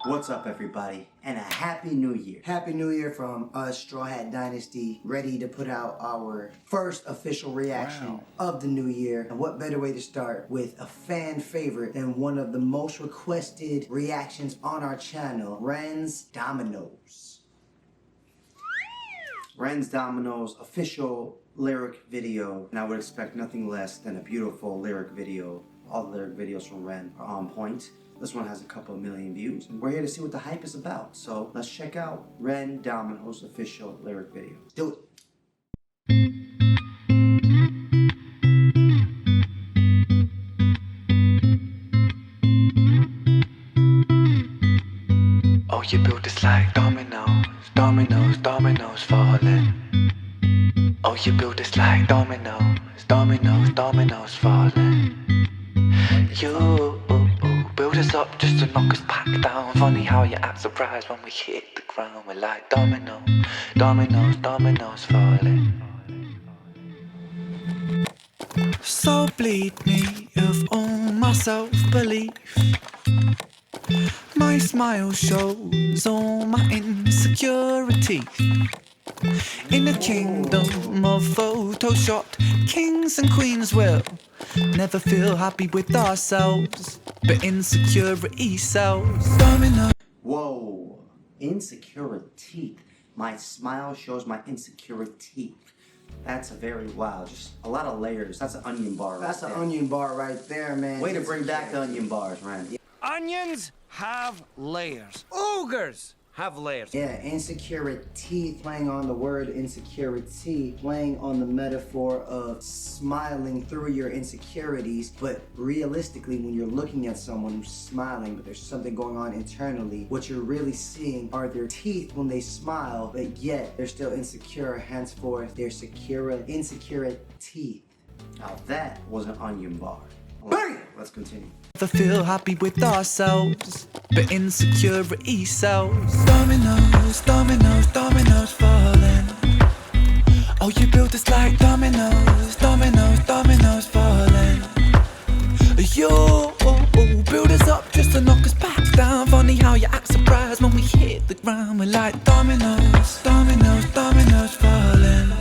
What's up, everybody, and a Happy New Year. Happy New Year from us, Strawhat Dynasty, ready to put out our first official reaction of the new year. And what better way to start with a fan favorite than one of the most requested reactions on our channel, Ren's Dominoes. Ren's Dominoes official lyric video, and I would expect nothing less than a beautiful lyric video. All the lyric videos from Ren are on point. This one has a couple million views, and we're here to see what the hype is about. So let's check out Ren Dominoes official lyric video. Do it. Oh, you built this like dominoes, dominoes, dominoes falling. Oh, you built this like dominoes, dominoes, dominoes falling. You build us up just to knock us back down. Funny how you act surprised when we hit the ground. We're like dominoes, dominoes, dominoes falling. So bleed me of all my self-belief. My smile shows all my insecurity. In a kingdom of photoshopped kings and queens will never feel happy with ourselves, but insecurity sells. Domino. Whoa, insecurity. My smile shows my insecurity. That's a very wow, just a lot of layers. That's an onion bar. That's an onion bar right there, man. Way to bring back the onion bars, Ren. Onions have layers. Ogres have layers. Yeah, insecurity, playing on the word insecurity, playing on the metaphor of smiling through your insecurities, but realistically, when you're looking at someone who's smiling, but there's something going on internally, what you're really seeing are their teeth when they smile, but yet they're still insecure, henceforth, they're insecure teeth. Now that was an onion bar. Bang! Let's continue. Never feel happy with ourselves, but insecurity sells. Dominoes, dominoes, dominoes falling. Oh, you built us like dominoes, dominoes, dominoes falling. You build us up just to knock us back down. Funny how you act surprised when we hit the ground. We're like dominoes, dominoes, dominoes falling.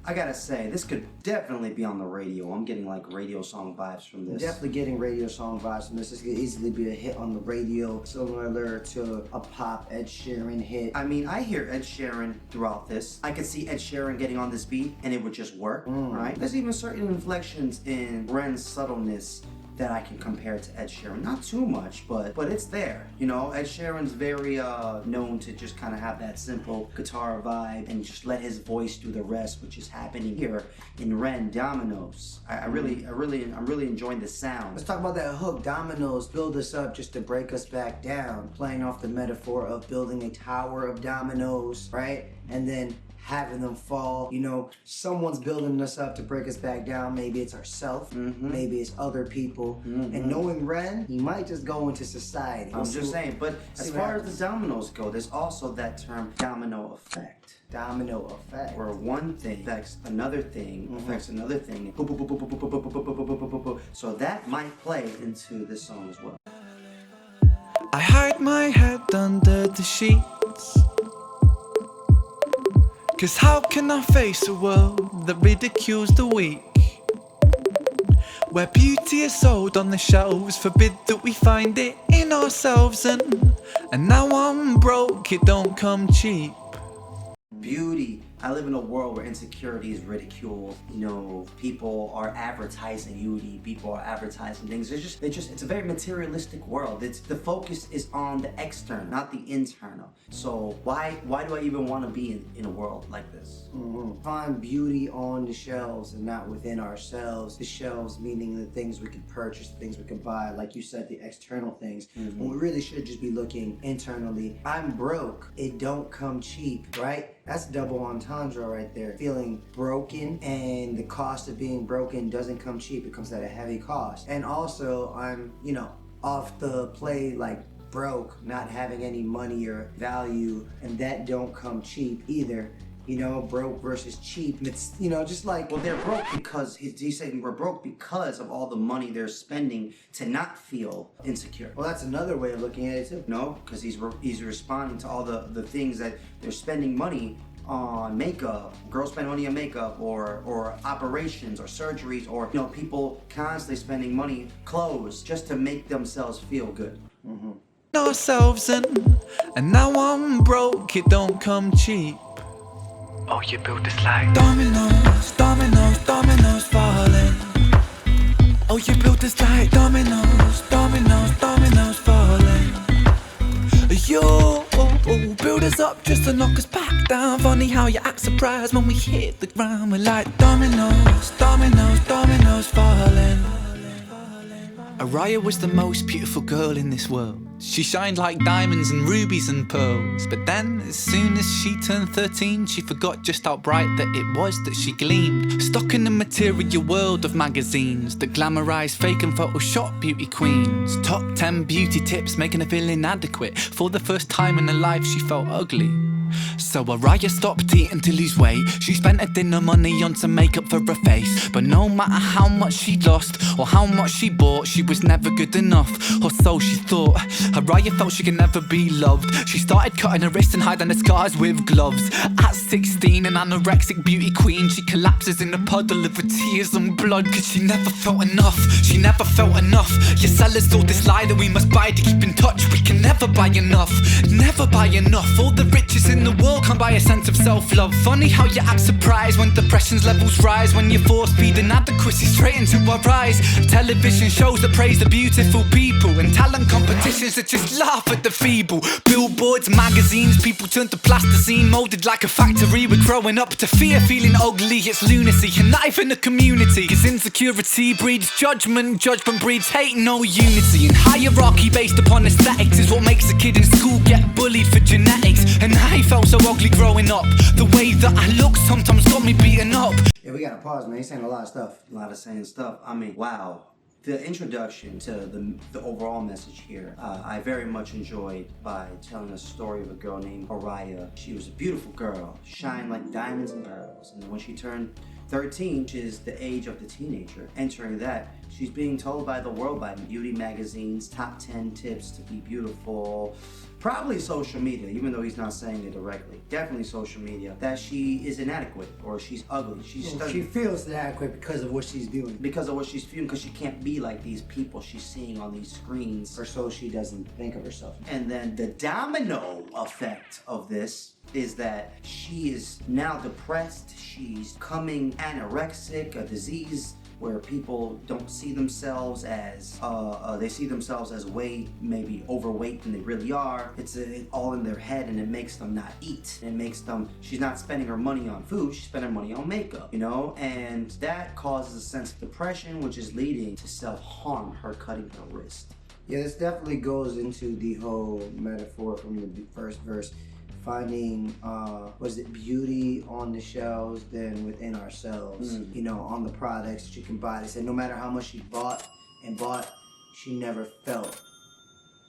I gotta say, this could definitely be on the radio. I'm getting like radio song vibes from this. Definitely getting radio song vibes from this. This could easily be a hit on the radio, similar to a pop Ed Sheeran hit. I mean, I hear Ed Sheeran throughout this. I could see Ed Sheeran getting on this beat and it would just work, right? There's even certain inflections in Ren's subtleness that I can compare to Ed Sheeran. Not too much, but it's there. You know, Ed Sheeran's very known to just kind of have that simple guitar vibe and just let his voice do the rest, which is happening here in Ren Dominoes. I'm really enjoying the sound. Let's talk about that hook. Dominoes build us up just to break us back down, playing off the metaphor of building a tower of dominoes, right? And then having them fall. You know, someone's building us up to break us back down. Maybe it's ourselves, maybe it's other people. And knowing Ren, he might just go into society. I'm just saying, but as far as the dominoes go, there's also that term domino effect. Domino effect. Where one thing affects another thing, affects another thing. So that might play into this song as well. I hide my head under the sheets, 'cause how can I face a world that ridicules the weak? Where beauty is sold on the shelves, forbid that we find it in ourselves. And now I'm broke, it don't come cheap. Beauty. I live in a world where insecurity is ridiculed. You know, people are advertising beauty, people are advertising things. It's a very materialistic world. The focus is on the external, not the internal. So why do I even want to be in a world like this? Find beauty on the shelves and not within ourselves. The shelves meaning the things we can purchase, the things we can buy, like you said, the external things. When we really should just be looking internally. I'm broke, it don't come cheap, right? That's double entendre right there. Feeling broken, and the cost of being broken doesn't come cheap. It comes at a heavy cost. And also, I'm, you know, off the play like broke, not having any money or value, and that don't come cheap either. You know, broke versus cheap. It's, you know, just like... Well, they're broke because, he's saying we're broke because of all the money they're spending to not feel insecure. Well, that's another way of looking at it too. No, because he's responding to all the things that they're spending money on makeup. Girls spend money on makeup or operations or surgeries, or, you know, people constantly spending money, clothes, just to make themselves feel good. Ourselves and now I'm broke, it don't come cheap. Oh, you built this like dominoes, dominoes, dominoes falling. Oh, you built this like dominoes, dominoes, dominoes falling. You build us up just to knock us back down. Funny how you act surprised when we hit the ground. We're like dominoes, dominoes, dominoes falling. Araya was the most beautiful girl in this world. She shined like diamonds and rubies and pearls. But then, as soon as she turned 13, she forgot just how bright that it was that she gleamed. Stuck in the material world of magazines that glamourize fake and Photoshop beauty queens. Top 10 beauty tips making her feel inadequate. For the first time in her life, she felt ugly. So Araya stopped eating to lose weight. She spent her dinner money on some makeup for her face. But no matter how much she lost or how much she bought, she was never good enough, or so she thought. Araya felt she could never be loved. She started cutting her wrists and hiding her scars with gloves. At 16, an anorexic beauty queen, she collapses in a puddle of her tears and blood. Cause she never felt enough, she never felt enough. Your sellers told this lie that we must buy to keep in touch. We can never buy enough, never buy enough. All the riches in the world can't buy a sense of self-love. Funny how you act surprised when depression's levels rise, when you force feed inadequacy straight into our eyes. Television shows that praise the beautiful people, and talent competitions that just laugh at the feeble. Billboards, magazines, people turn to plasticine, molded like a factory. We're growing up to fear feeling ugly. It's lunacy, and not even a community. Cause insecurity breeds judgment, judgment breeds hate, no unity. And hierarchy based upon aesthetics is what makes a kid in school get bullied for genetics. And I felt so ugly growing up. The way that I look sometimes got me beaten up. Yeah, we gotta pause, man. He's saying a lot of stuff. A lot of saying stuff. I mean, wow. The introduction to the overall message here, I very much enjoyed by telling a story of a girl named Araya. She was a beautiful girl, shined like diamonds and pearls. And then when she turned 13, which is the age of the teenager, entering that, she's being told by the world, by beauty magazines, top 10 tips to be beautiful, probably social media, even though he's not saying it directly, definitely social media, that she is inadequate or she's ugly. She feels inadequate because of what she's doing. Because of what she's feeling, because she can't be like these people she's seeing on these screens. Or so she doesn't think of herself. And then the domino effect of this is that she is now depressed, she's becoming anorexic, a disease where people don't see themselves as, they see themselves as way, maybe overweight than they really are. It's all in their head, and it makes them not eat. It makes them, she's not spending her money on food, she's spending money on makeup, you know? And that causes a sense of depression, which is leading to self-harm, her cutting her wrist. Yeah, this definitely goes into the whole metaphor from the first verse. Finding, was it beauty on the shelves, then within ourselves, you know, on the products that you can buy. They said no matter how much she bought, she never felt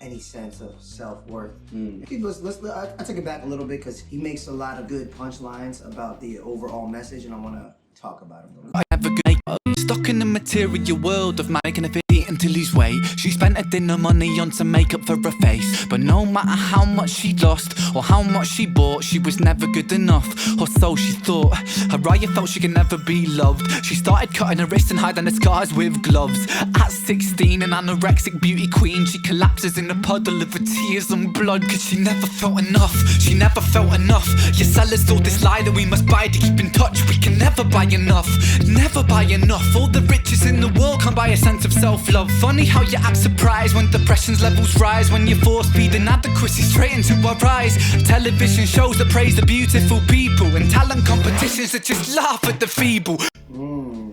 any sense of self-worth. I took it back a little bit because he makes a lot of good punchlines about the overall message, and I want to talk about him a little bit. Stuck in the material world of making a video to lose weight. She spent her dinner money on some makeup for her face. But no matter how much she lost or how much she bought, she was never good enough, or so she thought. Araya felt she could never be loved. She started cutting her wrists and hiding her scars with gloves. At 16, an anorexic beauty queen, she collapses in a puddle of her tears and blood. Cause she never felt enough, she never felt enough. Your sellers told this lie that we must buy to keep in touch. We can never buy enough, never buy enough. All the riches in the world can't buy a sense of self-love. Funny how you act surprised when depression's levels rise, when you force feed inadequacy straight into our eyes. Television shows that praise the beautiful people, and talent competitions that just laugh at the feeble.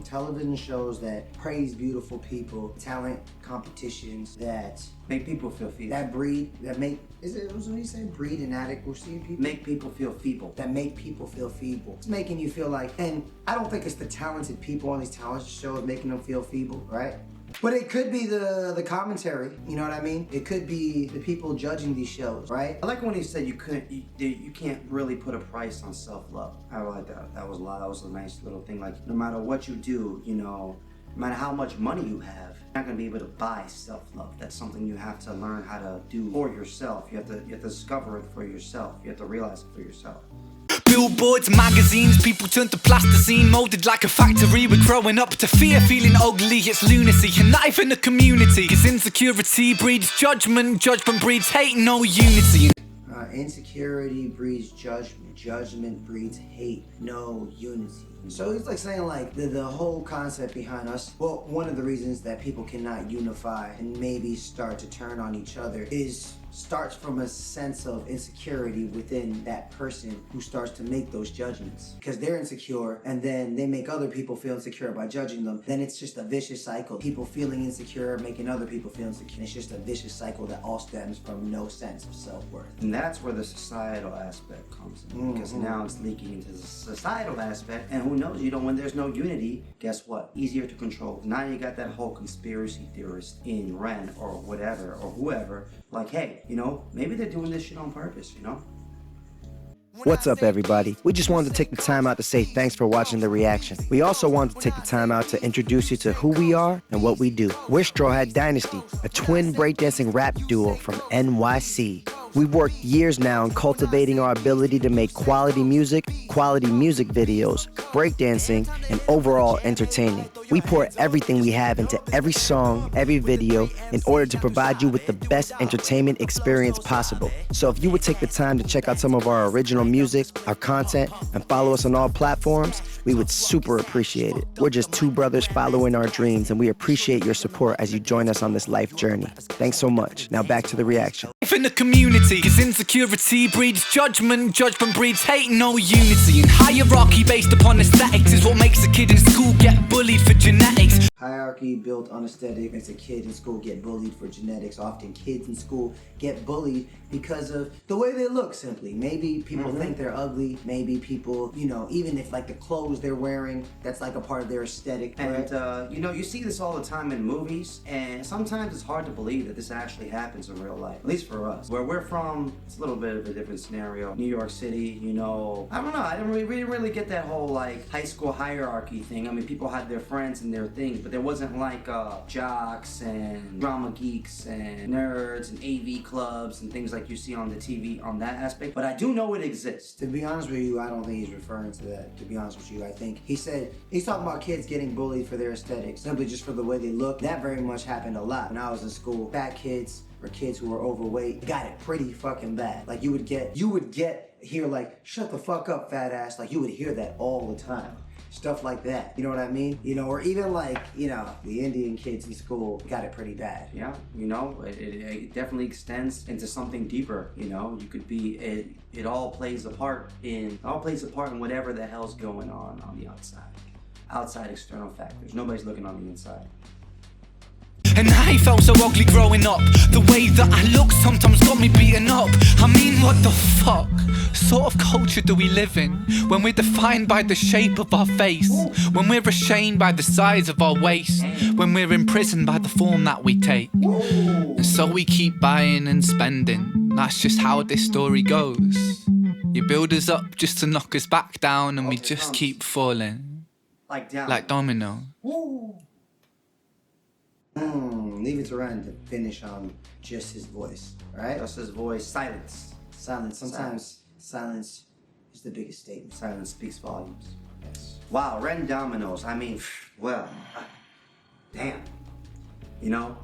Television shows that praise beautiful people, talent competitions that make people feel feeble. What you say? Breed inadequacy in people? Make people feel feeble. That make people feel feeble. It's making you feel like, and I don't think it's the talented people on these talent shows making them feel feeble, right? But it could be the commentary, you know what I mean? It could be the people judging these shows, right? I like when he said you can't really put a price on self-love. I like that. That was a nice little thing. Like, no matter what you do, you know, no matter how much money you have, you're not gonna be able to buy self-love. That's something you have to learn how to do for yourself. You have to discover it for yourself. You have to realize it for yourself. Billboards, magazines, people turn to plasticine, molded like a factory. We're growing up to fear, feeling ugly, it's lunacy. And not even the community, cause insecurity breeds judgment, judgment breeds hate, no unity. Insecurity breeds judgment, judgment breeds hate, no unity. So he's like saying like the whole concept behind us, well, one of the reasons that people cannot unify and maybe start to turn on each other starts from a sense of insecurity within that person who starts to make those judgments. Because they're insecure and then they make other people feel insecure by judging them. Then it's just a vicious cycle. People feeling insecure, making other people feel insecure. It's just a vicious cycle that all stems from no sense of self-worth. And that's where the societal aspect comes in. Because now it's leaking into the societal aspect. And who knows, you know, when there's no unity, guess what? Easier to control. Now you got that whole conspiracy theorist in Ren or whatever or whoever, like, hey, you know, maybe they're doing this shit on purpose, you know? What's up, everybody? We just wanted to take the time out to say thanks for watching the reaction. We also wanted to take the time out to introduce you to who we are and what we do. We're Strawhat Dynasty, a twin breakdancing rap duo from NYC. We've worked years now in cultivating our ability to make quality music videos, breakdancing, and overall entertaining. We pour everything we have into every song, every video, in order to provide you with the best entertainment experience possible. So if you would take the time to check out some of our original music, our content, and follow us on all platforms, we would super appreciate it. We're just two brothers following our dreams, and we appreciate your support as you join us on this life journey. Thanks so much. Now back to the reaction. In the community, cause insecurity breeds judgment, judgment breeds hate, no unity. And hierarchy based upon aesthetics is what makes a kid in school get bullied for genetics. Hierarchy built on aesthetic makes a kid in school get bullied for genetics. Often kids in school get bullied because of the way they look, simply. Maybe people think they're ugly. Maybe people, you know, even if like the clothes they're wearing, that's like a part of their aesthetic. And, you know, you see this all the time in movies, and sometimes it's hard to believe that this actually happens in real life, at least for us. Where we're from, it's a little bit of a different scenario. New York City, you know, I don't know, I didn't really get that whole like high school hierarchy thing. I mean, people had their friends and their things, but there wasn't like jocks and drama geeks and nerds and AV clubs and things like you see on the TV on that aspect. But I do know it exists. To be honest with you, I don't think he's referring to that. To be honest with you, I think he said he's talking about kids getting bullied for their aesthetics, simply just for the way they look. That very much happened a lot when I was in school. Fat kids or kids who were overweight got it pretty fucking bad. Like you would hear like, shut the fuck up, fat ass. Like you would hear that all the time. Stuff like that, you know what I mean? You know, or even like, you know, the Indian kids in school got it pretty bad. Yeah, you know, it definitely extends into something deeper, you know? You could be, it all plays a part in whatever the hell's going on the outside. Outside external factors. Nobody's looking on the inside. And I felt so ugly growing up. The way that I look sometimes got me beaten up. I mean, what the fuck? Sort of culture do we live in? When we're defined by the shape of our face. When we're ashamed by the size of our waist. When we're imprisoned by the form that we take. And so we keep buying and spending. That's just how this story goes. You build us up just to knock us back down, and we just keep falling. Like down. Like dominoes. Leave it to Ren to finish on just his voice, alright? Just his voice. Silence. Silence. Sometimes silence is the biggest statement. Silence speaks volumes. Yes. Wow, Ren Dominoes. I mean, well, damn. You know,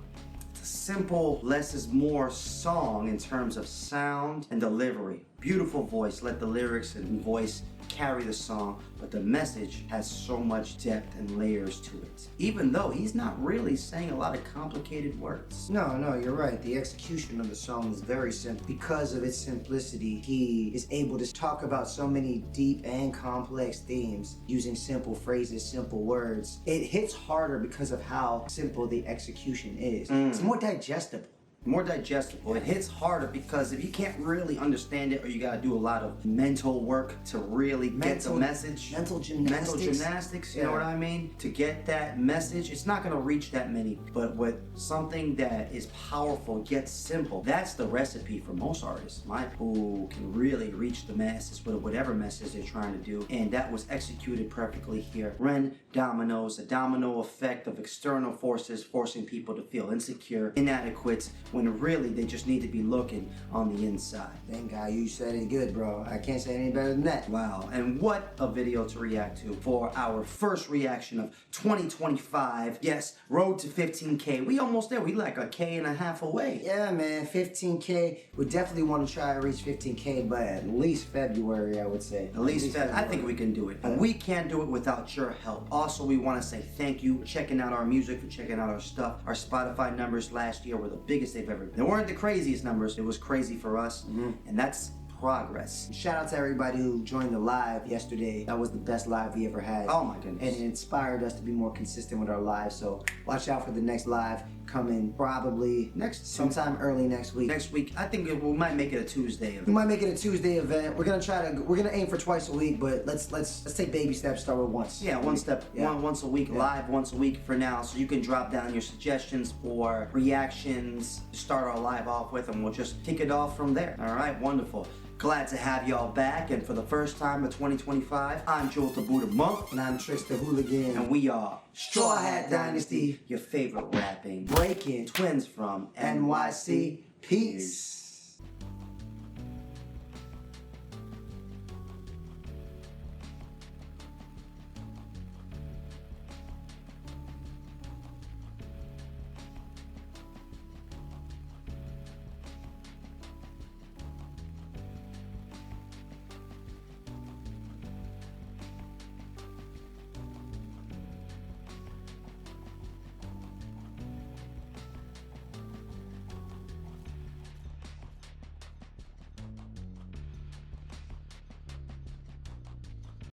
it's a simple less is more song in terms of sound and delivery. Beautiful voice. Let the lyrics and voice carry the song, but the message has so much depth and layers to it. Even though he's not really saying a lot of complicated words. No, you're right. The execution of the song is very simple. Because of its simplicity, he is able to talk about so many deep and complex themes using simple phrases, simple words. It hits harder because of how simple the execution is. It's more digestible. more digestible. It hits harder because if you can't really understand it, or you gotta do a lot of mental work to really get the message. Mental gymnastics. Mental gymnastics, you know what I mean? To get that message, it's not gonna reach that many, but with something that is powerful yet simple, that's the recipe for most artists, who can really reach the masses with whatever message they're trying to do, and that was executed perfectly here. Ren Dominoes, a domino effect of external forces forcing people to feel insecure, inadequate, when really they just need to be looking on the inside. Thank God you said it good, bro. I can't say any better than that. Wow, and what a video to react to for our first reaction of 2025. Yes, road to 15K. We almost there. We like a K and a half away. Yeah, man, 15K. We definitely want to try to reach 15K, but at least February, I would say. At least I think we can do it. And we can't do it without your help. Also, we want to say thank you for checking out our music, for checking out our stuff. Our Spotify numbers last year were the biggest they've ever been. They weren't the craziest numbers. It was crazy for us. And that's progress. Shout out to everybody who joined the live yesterday. That was the best live we ever had. Oh my goodness. And it inspired us to be more consistent with our lives. So watch out for the next live coming probably sometime early next week. Next week, I think we might make it a Tuesday event. We might make it a Tuesday event. We're gonna aim for twice a week, but let's take baby steps. Start with once. Yeah, one step, once a week, live once a week for now. So you can drop down your suggestions for reactions to start our live off with, and we'll just kick it off from there. All right, wonderful. Glad to have y'all back, and for the first time of 2025, I'm Joel the Buddha Monk, And I'm Trix the Hooligan. and we are Strawhat Dynasty, your favorite rapping breaking twins from NYC. Peace.